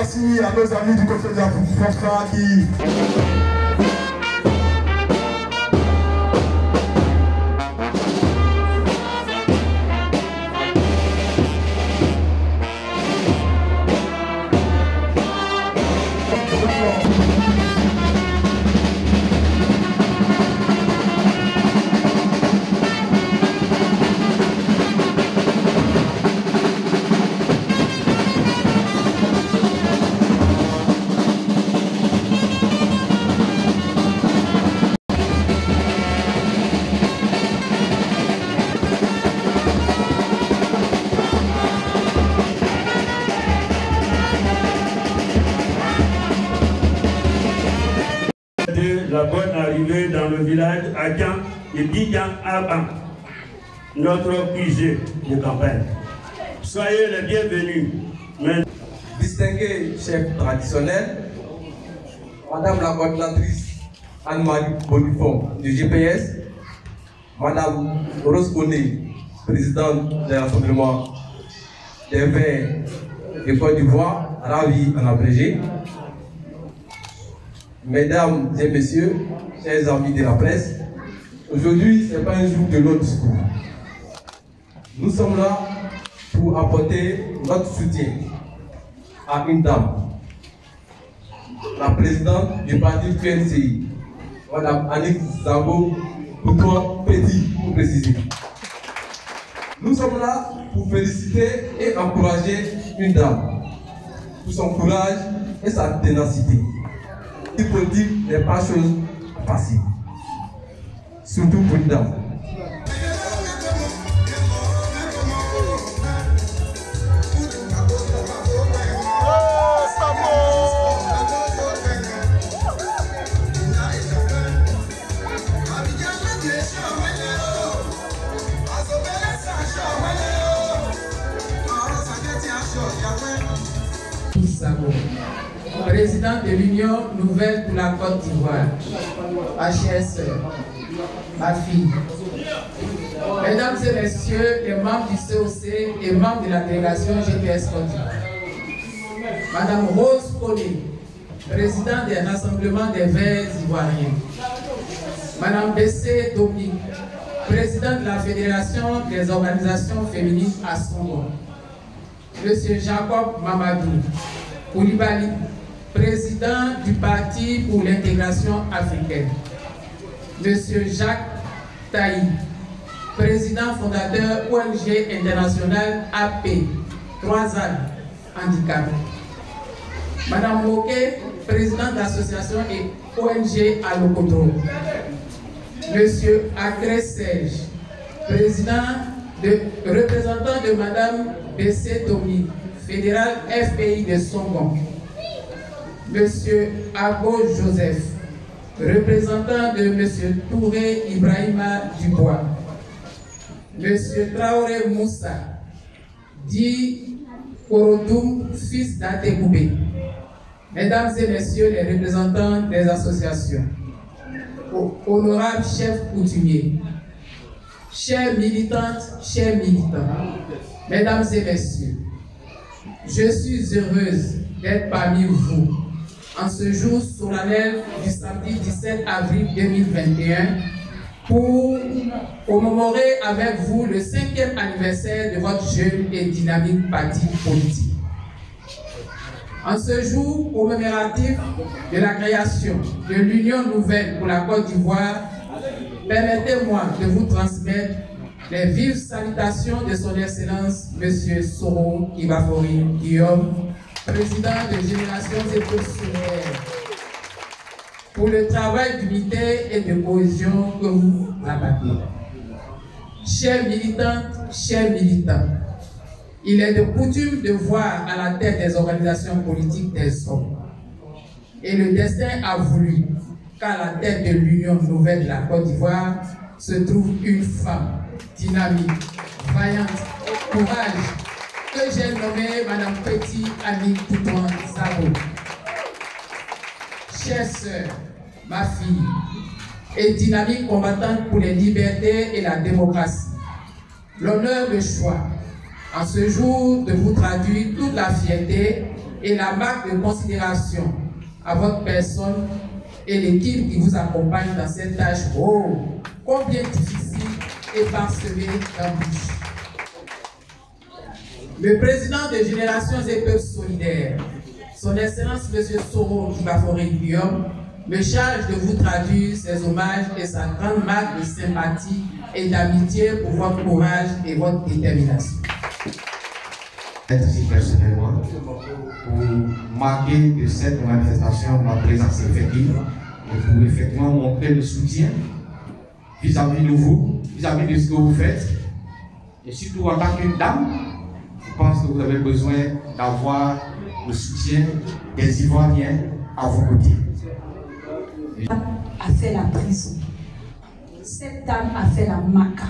merci à nos amis du côté de la Fostra qui... La bonne arrivée dans le village Adjan et Bidjan Aban, notre QG de campagne. Soyez les bienvenus. Distingué chef traditionnel, Madame la coordinatrice Anne-Marie Bonifon du GPS, Madame Rose Bonnet, présidente de l'Assemblement des Verts de Côte d'Ivoire, ravie en abrégé. Mesdames et messieurs, chers amis de la presse, aujourd'hui, ce n'est pas un jour de notre discours. Nous sommes là pour apporter notre soutien à une dame, la présidente du parti PNCI, Madame Annick Zambo Boutouan Petit, pour préciser. Nous sommes là pour féliciter et encourager une dame pour son courage et sa ténacité. La politique n'est pas chose facile, surtout pour une dame. Président de l'Union Nouvelle pour la Côte d'Ivoire, ma chère sœur, ma fille. Mesdames et messieurs, les membres du COC et membres de la délégation GPS Côte d'Ivoire. Madame Rose Bonnet, présidente des rassemblements des Verts ivoiriens. Madame Bessé Dominique, présidente de la Fédération des organisations féminines à Songo. Monsieur Jacob Mamadou Koulibaly, président du Parti pour l'intégration africaine. Monsieur Jacques Taï, président fondateur ONG internationale AP, 3A Handicap. Madame Moquet, présidente de l'association et ONG à Lokoto. Monsieur Agré Serge, représentant de Madame Bessé Dominique, fédéral FPI de Songon. Monsieur Abo Joseph, représentant de Monsieur Touré Ibrahima Dubois. Monsieur Traoré Moussa, dit Korodoum, fils d'Ategoubé. Mesdames et messieurs les représentants des associations, honorables chefs coutumiers, chères militantes, chers militants, mesdames et messieurs, je suis heureuse d'être parmi vous en ce jour solennel du samedi 17 avril 2021 pour commémorer avec vous le 5e anniversaire de votre jeune et dynamique parti politique. En ce jour commémoratif de la création de l'Union Nouvelle pour la Côte d'Ivoire, permettez-moi de vous transmettre les vives salutations de son Excellence M. Soro Ibafori Guillaume, président de Générations et Postulaires, pour le travail d'unité et de cohésion que vous abattez. Chers militantes, chers militants, il est de coutume de voir à la tête des organisations politiques des hommes. Et le destin a voulu qu'à la tête de l'Union Nouvelle de la Côte d'Ivoire se trouve une femme dynamique, vaillante, courage, que j'ai nommée Madame Petit Annick Boutouan Zambo. Chère sœur, ma fille, et dynamique combattante pour les libertés et la démocratie, l'honneur de choix en ce jour de vous traduire toute la fierté et la marque de considération à votre personne et l'équipe qui vous accompagne dans cette tâche combien difficile et parsemée d'embûches. Le président de Générations et Peuples Solidaires, son Excellence M. Soro Kibaforé Guillaume, me charge de vous traduire ses hommages et sa grande marque de sympathie et d'amitié pour votre courage et votre détermination. Être ici personnellement pour marquer de cette manifestation ma présence effective et pour effectivement montrer le soutien vis-à-vis de vous, vis-à-vis de ce que vous faites et surtout en tant qu'une dame, je pense que vous avez besoin d'avoir le soutien des Ivoiriens à vos côtés. A fait la prison. Cette dame a fait la maca.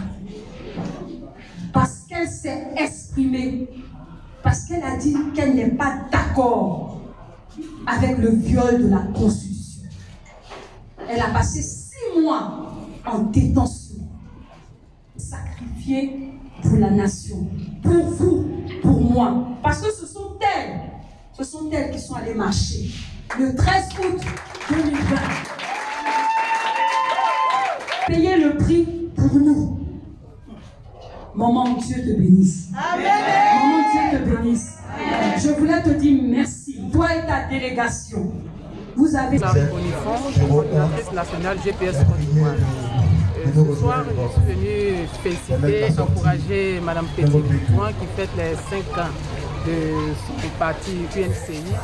Parce qu'elle s'est exprimée, parce qu'elle a dit qu'elle n'est pas d'accord avec le viol de la Constitution. Elle a passé 6 mois en détention, sacrifiée pour la nation, pour vous, pour moi. Parce que ce sont elles qui sont allées marcher le 13 août 2020. Payer le prix pour nous. Maman, Dieu te bénisse. Amen. Maman, Dieu te bénisse. Amen. Je voulais te dire merci. Toi et ta délégation, vous avez... Coordinatrice nationale GPS Côte d'Ivoire. Ce soir, je suis venue féliciter, encourager Mme Petit-Boutouin qui fête les 5 ans du parti UNCI.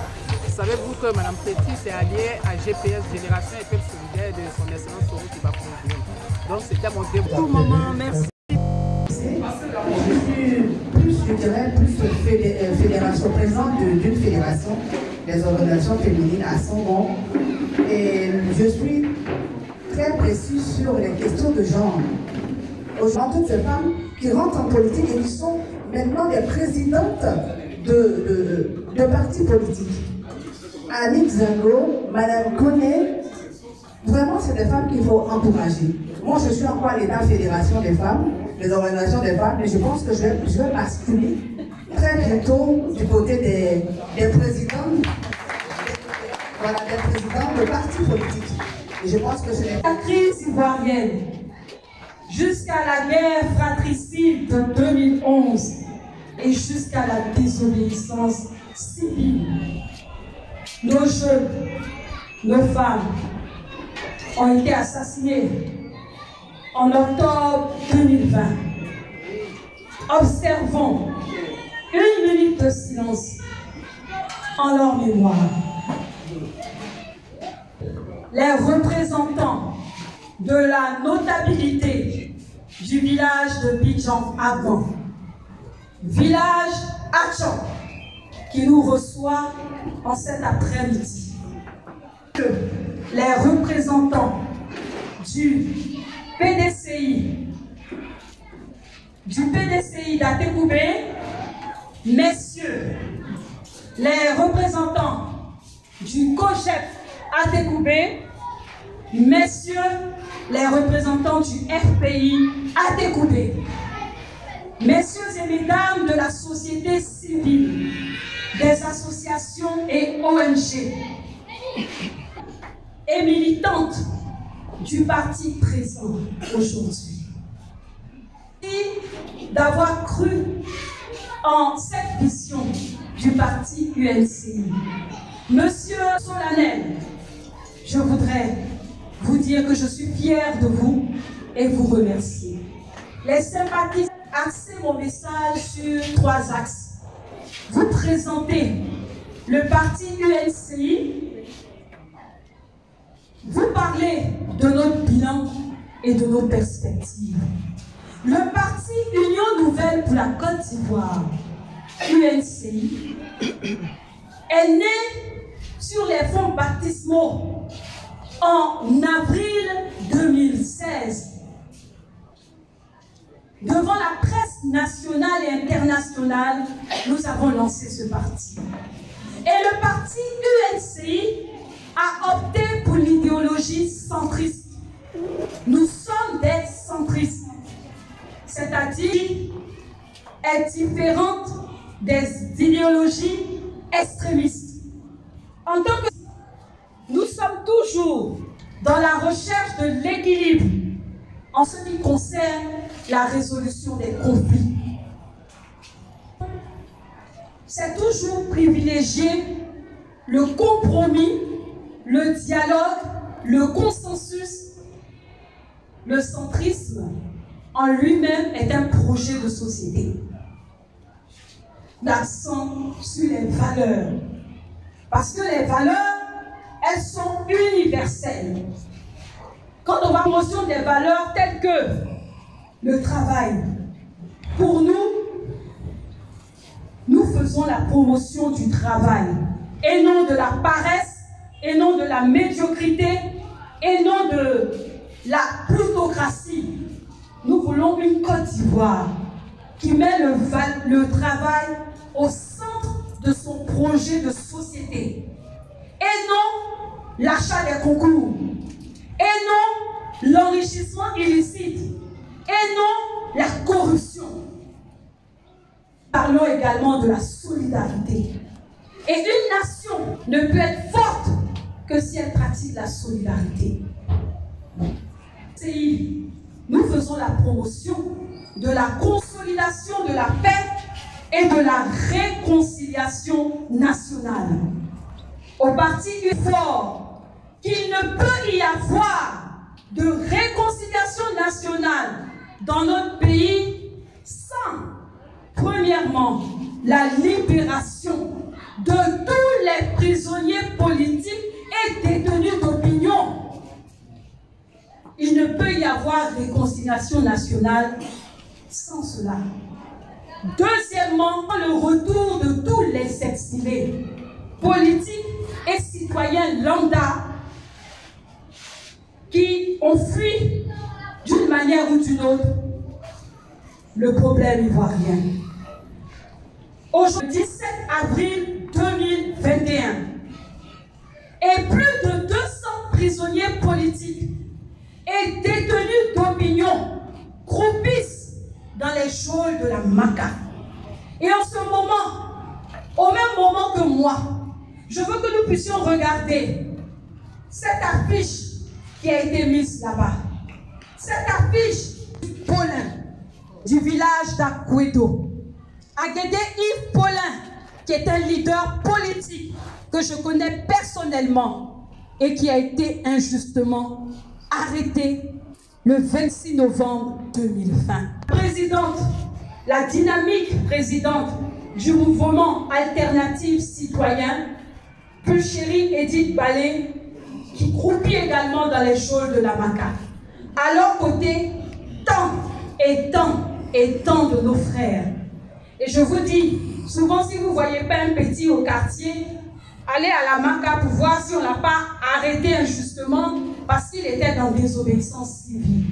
Savez-vous que Mme Petit s'est alliée à GPS Génération et Peuples Solidaires de son Excellence Soro Kibaforé. Donc c'était mon début. Maman, merci. Je dirais plus fédération, présidente d'une fédération des organisations féminines à Songon. Et je suis très précise sur les questions de genre. Aujourd'hui, toutes ces femmes qui rentrent en politique et qui sont maintenant des présidentes de partis politiques. Annick Zango, Madame Koné, vraiment c'est des femmes qu'il faut encourager. Moi je suis encore à l'état fédération des femmes, des organisations des femmes, mais je pense que je vais basculer très bientôt du côté des présidents, voilà, des présidents de partis politiques. Et je pense que c'est la crise ivoirienne, jusqu'à la guerre fratricide de 2011 et jusqu'à la désobéissance civile. Nos jeunes, nos femmes ont été assassinés en octobre 2020. Observons 1 minute de silence en leur mémoire. Les représentants de la notabilité du village de Bidjan-Aban, village Atchan, qui nous reçoit en cet après-midi. Les représentants du PDCI d'Atekoubé, messieurs, les représentants du COGEP Atekoubé, messieurs, les représentants du FPI Atekoubé, messieurs et mesdames de la société civile, des associations et ONG, et militantes du parti présent aujourd'hui. Merci d'avoir cru en cette vision du parti UNCI. Monsieur Solennel, je voudrais vous dire que je suis fière de vous et vous remercier. Les sympathisants, axez mon message sur 3 axes. Vous présentez le parti UNCI, vous parlez de notre bilan et de nos perspectives. Le parti Union Nouvelle pour la Côte d'Ivoire, UNCI, est né sur les fonds baptismaux en avril 2016. Devant la presse nationale et internationale, nous avons lancé ce parti. Et le parti UNCI a opté pour l'idéologie centriste. Nous sommes des centristes, c'est-à-dire est différente des idéologies extrémistes. En tant que nous sommes toujours dans la recherche de l'équilibre en ce qui concerne la résolution des conflits. C'est toujours privilégier le compromis, le dialogue, le consensus. Le centrisme en lui-même est un projet de société. L'accent sur les valeurs. Parce que les valeurs, elles sont universelles. Quand on va promotion des valeurs telles que le travail, pour nous faisons la promotion du travail et non de la paresse, et non de la médiocrité, et non de la plutocratie. Nous voulons une Côte d'Ivoire qui met le travail au centre de son projet de société, et non l'achat des concours, et non l'enrichissement illicite, et non la corruption. Parlons également de la solidarité. Et une nation ne peut être forte que si elle pratique la solidarité. Nous faisons la promotion de la consolidation de la paix et de la réconciliation nationale. Au parti fort qu'il ne peut y avoir de réconciliation nationale dans notre pays sans, premièrement, la libération de tous les prisonniers politiques et détenus d'opinion. Il ne peut y avoir réconciliation nationale sans cela. Deuxièmement, le retour de tous les exilés, politiques et citoyens lambda qui ont fui d'une manière ou d'une autre le problème ivoirien. Aujourd'hui, 17 avril 2021, et plus de 200 prisonniers politiques et détenus d'opinion croupissent dans les geôles de la Maca. Et en ce moment, au même moment que moi, je veux que nous puissions regarder cette affiche qui a été mise là-bas. Cette affiche Paulin du village d'Akwedo. Aguédé Yves Paulin, qui est un leader politique que je connais personnellement et qui a été injustement arrêté le 26 novembre 2020. Présidente, la dynamique présidente du mouvement alternatif citoyen, Pulchérie Edith Balé, qui croupit également dans les geôles de la Maca. À leur côté, tant et tant et tant de nos frères. Et je vous dis, souvent si vous ne voyez pas un petit au quartier, allez à la Maca pour voir si on ne l'a pas arrêté injustement parce qu'il était dans désobéissance civile.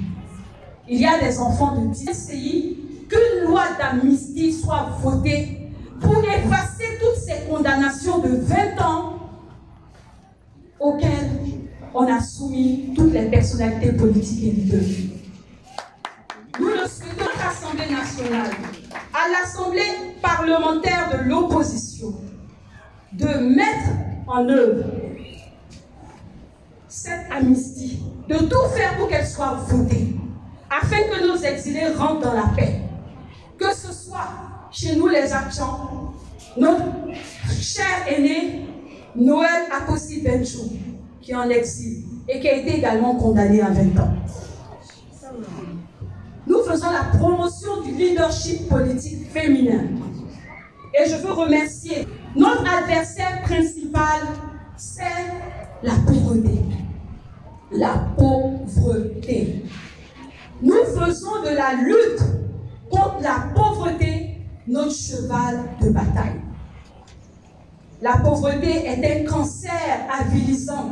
Il y a des enfants de 10 pays, qu'une loi d'amnistie soit votée pour effacer toutes ces condamnations de 20 ans auxquelles on a soumis toutes les personnalités politiques et leaders. Nous le souhaitons à l'Assemblée nationale, à l'Assemblée parlementaire de l'opposition, de mettre en œuvre cette amnistie, de tout faire pour qu'elle soit votée, afin que nos exilés rentrent dans la paix. Que ce soit chez nous les Actions, notre cher aîné Noël Akossi Benchou, qui est en exil et qui a été également condamné à 20 ans. Nous faisons la promotion du leadership politique féminin. Et je veux remercier notre adversaire principal, c'est la pauvreté. La pauvreté. Nous faisons de la lutte contre la pauvreté notre cheval de bataille. La pauvreté est un cancer avilisant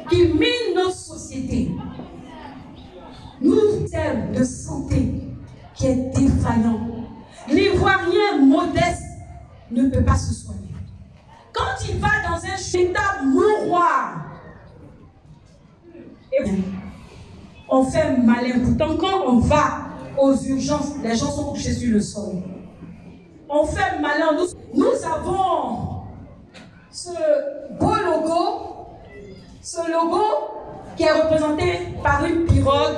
qui mine nos sociétés. Nous avons un système de santé qui est défaillant. L'Ivoirien modeste ne peut pas se soigner. Quand il va dans un véritable mouroir, on fait malin. Pourtant, quand on va aux urgences, les gens sont couchés sur le sol. On fait malin. Nous avons ce beau logo, qui est représenté par une pirogue,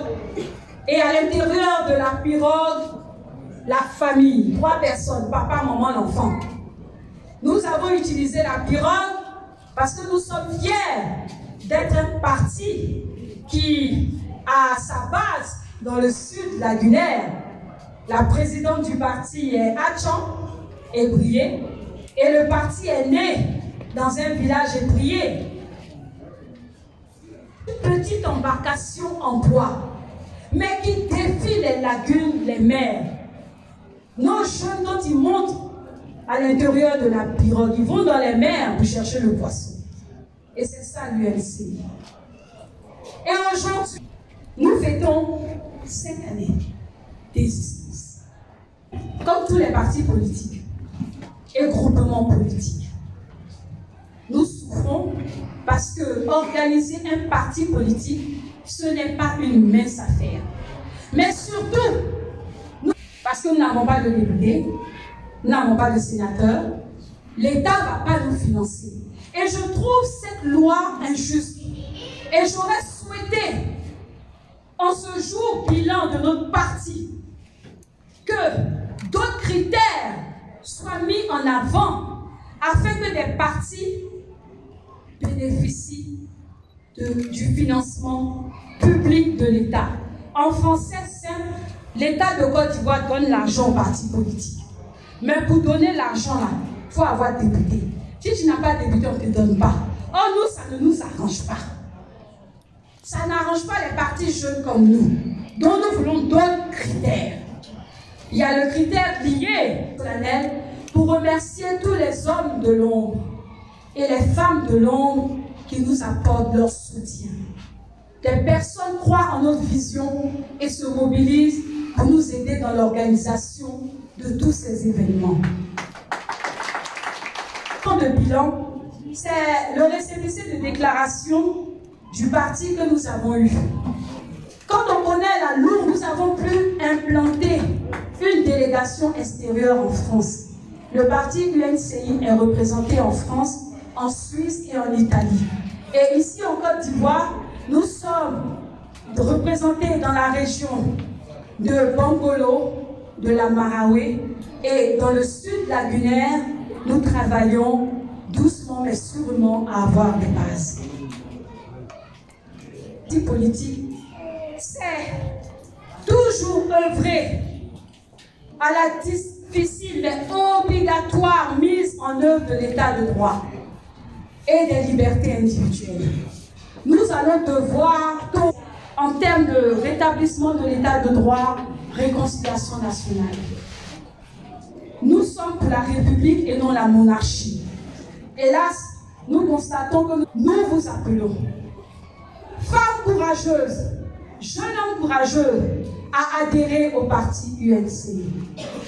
et à l'intérieur de la pirogue, la famille, 3 personnes, papa, maman, l'enfant. Nous avons utilisé la pirogue parce que nous sommes fiers d'être un parti qui a sa base dans le sud lagunaire. La présidente du parti est Achan, Ébrié, et le parti est né dans un village ébrié. Une petite embarcation en bois, mais qui défie les lagunes, les mers. Nos jeunes, quand ils montent à l'intérieur de la pirogue, ils vont dans les mers pour chercher le poisson. Et c'est ça l'UNCI. Et aujourd'hui, nous fêtons 5 années d'existence. Comme tous les partis politiques et groupements politiques, nous souffrons parce que organiser un parti politique, ce n'est pas une mince affaire. Mais surtout, parce que nous n'avons pas de députés, nous n'avons pas de sénateurs, l'État ne va pas nous financer. Et je trouve cette loi injuste. Et j'aurais souhaité, en ce jour bilan de notre parti, que d'autres critères soient mis en avant afin que des partis bénéficient du financement public de l'État. En français simple, l'État de Côte d'Ivoire donne l'argent aux partis politiques. Mais pour donner l'argent là, il faut avoir député. Si tu n'as pas député, on ne te donne pas. Oh, nous, ça ne nous arrange pas. Ça n'arrange pas les partis jeunes comme nous. Donc nous voulons d'autres critères. Il y a le critère lié solennel pour remercier tous les hommes de l'ombre et les femmes de l'ombre qui nous apportent leur soutien. Des personnes croient en notre vision et se mobilisent pour nous aider dans l'organisation de tous ces événements. Le bilan, c'est le récépissé de déclaration du parti que nous avons eu. Quand on connaît la Lourde, nous avons pu implanter une délégation extérieure en France. Le parti UNCI est représenté en France, en Suisse et en Italie. Et ici en Côte d'Ivoire, nous sommes représentés dans la région de Bangolo, de la Maraoué, et dans le sud lagunaire, nous travaillons doucement mais sûrement à avoir des bases. Le parti politique, c'est toujours œuvrer à la difficile mais obligatoire mise en œuvre de l'état de droit et des libertés individuelles. Nous allons devoir, en termes de rétablissement de l'état de droit, réconciliation nationale. Nous sommes pour la République et non la monarchie. Hélas, nous constatons que nous vous appelons. Femmes courageuses, jeunes hommes courageux, à adhérer au parti UNCI.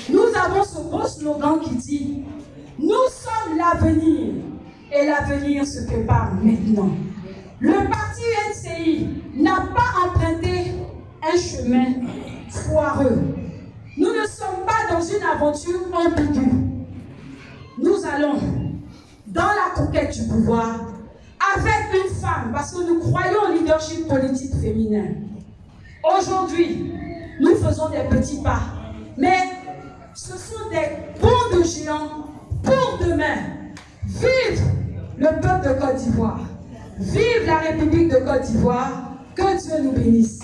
Nous avons ce beau slogan qui dit « Nous sommes l'avenir et l'avenir se prépare maintenant ». Le parti UNCI n'a pas emprunté un chemin foireux. Nous ne sommes pas dans une aventure ambiguë. Nous allons dans la conquête du pouvoir avec une femme, parce que nous croyons au leadership politique féminin. Aujourd'hui, nous faisons des petits pas, mais ce sont des bonds de géants pour demain. Vive le peuple de Côte d'Ivoire. Vive la République de Côte d'Ivoire. Que Dieu nous bénisse.